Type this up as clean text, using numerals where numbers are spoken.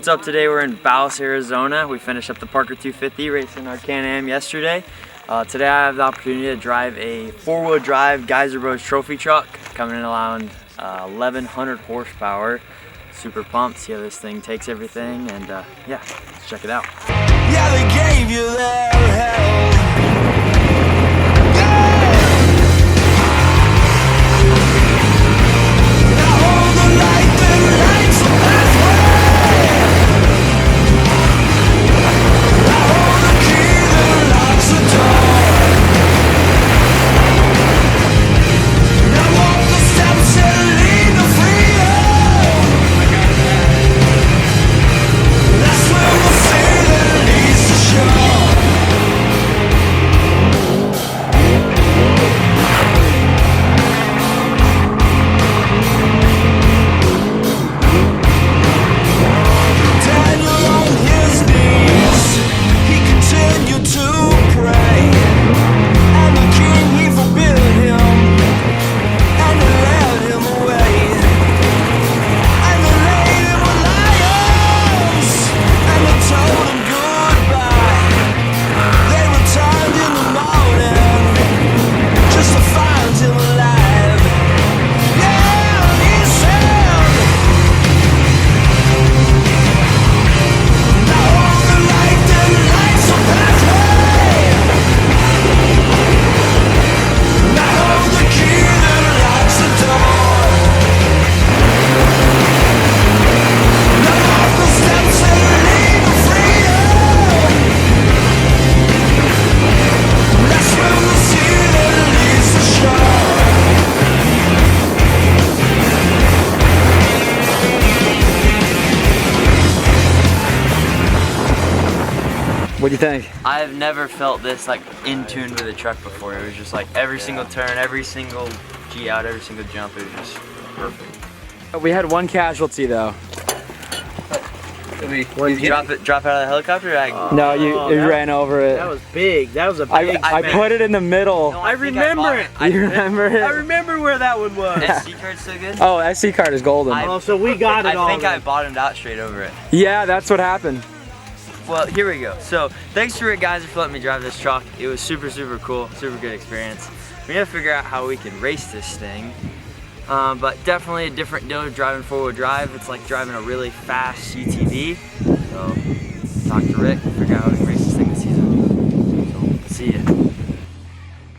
What's up? Today we're in Ballas, Arizona. We finished up the Parker 250 racing our Can-Am yesterday. Today I have the opportunity to drive a four-wheel drive Geiser Bros trophy truck coming in around 1100 horsepower. Super pumped, see how this thing takes everything, and yeah, let's check it out. Yeah, they gave you their hell. What do you think? I've never felt this like in tune with a truck before. It was just like every single turn, every single G out, every single jump, it was just perfect. We had one casualty though. Did you drop out of the helicopter? No, you ran over it. That was big. That was a big. I put it in the middle. I remember it. You remember it? I remember where that one was. SD card's still good? Oh, SD card is golden. Oh, so we got it all. I think I bottomed out straight over it. Yeah, that's what happened. Well, here we go. So, thanks to Rick Geiser for letting me drive this truck. It was super, super cool, super good experience. We need to figure out how we can race this thing. But definitely a different deal of driving four-wheel drive. It's like driving a really fast UTV. So, talk to Rick, figure out how we can race this thing this season. So, see ya.